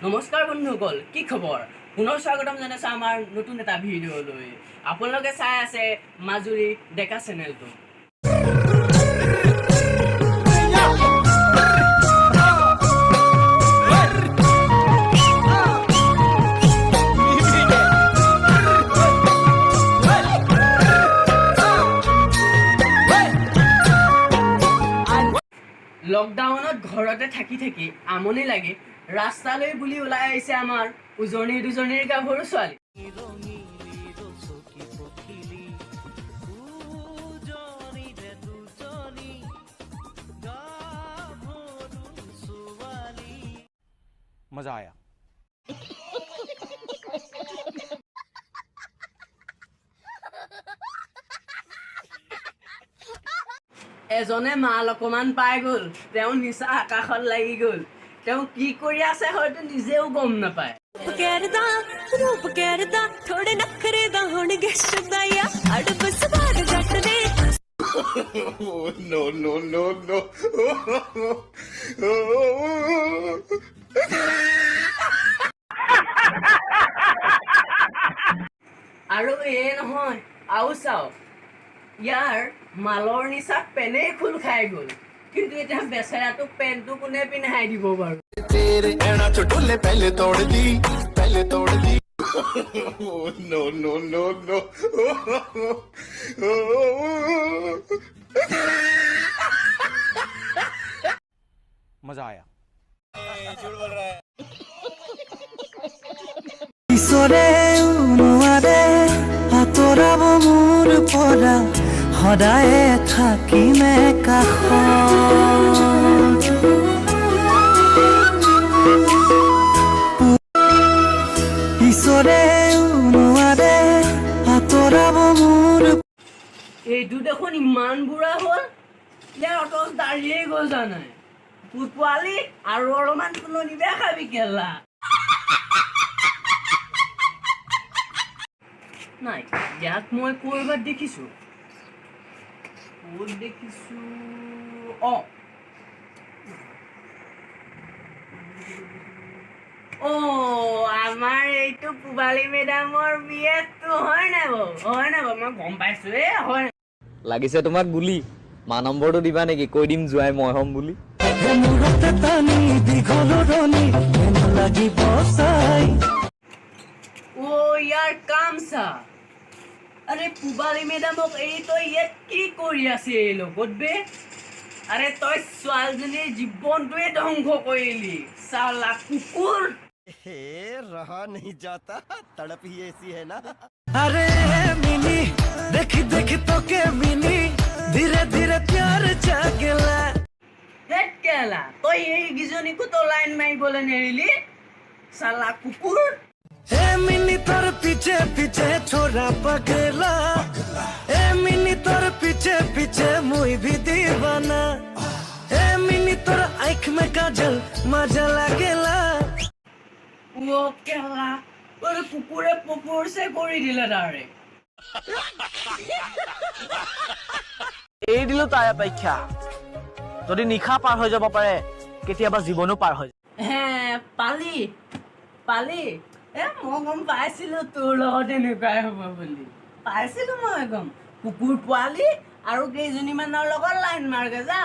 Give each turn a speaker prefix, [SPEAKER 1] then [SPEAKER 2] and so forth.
[SPEAKER 1] নমস্কাৰ বন্ধুসকল, কি খবৰ? পুনৰ স্বাগতম জনাইছোঁ আমাৰ নতুন এটা ভিডিঅ'লৈ। আপোনালোকে চাই আছে মাজুলী ডেকা চেনেলটো। লকডাউনত ঘৰতে থাকি থাকি আমনি লাগে, ৰাস্তালৈ বুলি ওলাই আহিছে আমাৰ উজনিৰ দুজনীৰ গাভৰু ছোৱালী।
[SPEAKER 2] मजा आया।
[SPEAKER 1] এজনে মাল অকমান পাই গ'ল, তেওঁ নিচা আকাশত লাগি গ'ল। তেওঁ কি কৰি আছে হয়তো নিজেও গম নাপায়।
[SPEAKER 2] No, no, no, no.
[SPEAKER 1] আৰু এয়ে নহয়, আৰু চাওক, ইয়াৰ মালৰ নিচা পেনেই খোল খাই গ'ল, কিন্তু এতিয়া বেচেৰাটোক পেনটো কোনে পিন্ধাই দিব বাৰু?
[SPEAKER 2] No, no, no, no. मजा आया।
[SPEAKER 3] ঈশ্বৰে নোৱাৰে আঁতৰাব মোৰ পৰা, সদায়ে থাকিমে কাষত। ঈশ্বৰে নোৱাৰে আঁতৰাব মোৰ।
[SPEAKER 1] এইটো দেখোন ইমান বুঢ়া হ'ল, ইয়াৰ অটল দাঢ়িয়ে গজা নাই। পোৱালি আৰু অলপমান ফুলনি বেয়া খাবি কেলা। নাই, ইয়াক মই ক'ৰবাত দেখিছোঁ। ক'ত দেখিছোঁ? আমাৰ এইটো পূবালী মেডামৰ বিয়েটো হয় নাই বাৰু? হয় নাই বাৰু? মই গম পাইছোঁ, হয়।
[SPEAKER 4] লাগিছে তোমাক গুলি, মা নম্বৰটো দিবা নেকি? কৈ দিম জোৱাই মই হ'ম বুলি।
[SPEAKER 1] ইয়াৰ কাম চা। আৰে পূবালী মেডামক এৰি তই ইয়াত কি কৰি আছে এই লগত বে? আৰে তই ছোৱালীজনীৰ জীৱনটোৱে ধ্বংস কৰিলি, চালা কুকুৰ।
[SPEAKER 5] रहा नहीं जाता, तड़प ही ऐसी है ना।
[SPEAKER 3] अरे मिनी देखी देखी तो के मिनी धीरे धीरे प्यार जागला।
[SPEAKER 1] হেট কেলা, তই এইকেইজনীকো তই লাইন মাৰিবলৈ নেৰিলি, চালা কুকুৰ।
[SPEAKER 3] ए मिनी तोर पीछे पीछे छोरा पगला, ए मिनी तोर पीछे पीछे मुई भी दीवाना, ए मिनी तोर आँख में काजल मजा लागेला।
[SPEAKER 1] কেলা, তই কুকুৰে প্ৰপ'জে কৰি দিলে তাৰে।
[SPEAKER 4] এৰি দিলো তাই অপেক্ষা, যদি নিশা পাৰ হৈ যাব পাৰে কেতিয়াবা জীৱনো পাৰ হৈ যায়।
[SPEAKER 1] পালি মই গম পাইছিলো তোৰ লগত এনেকুৱাই হ'ব বুলি, পাইছিলো মই গম। কুকুৰ পোৱালি আৰু কেইজনীমানৰ লগত লাইন মাৰগে যা।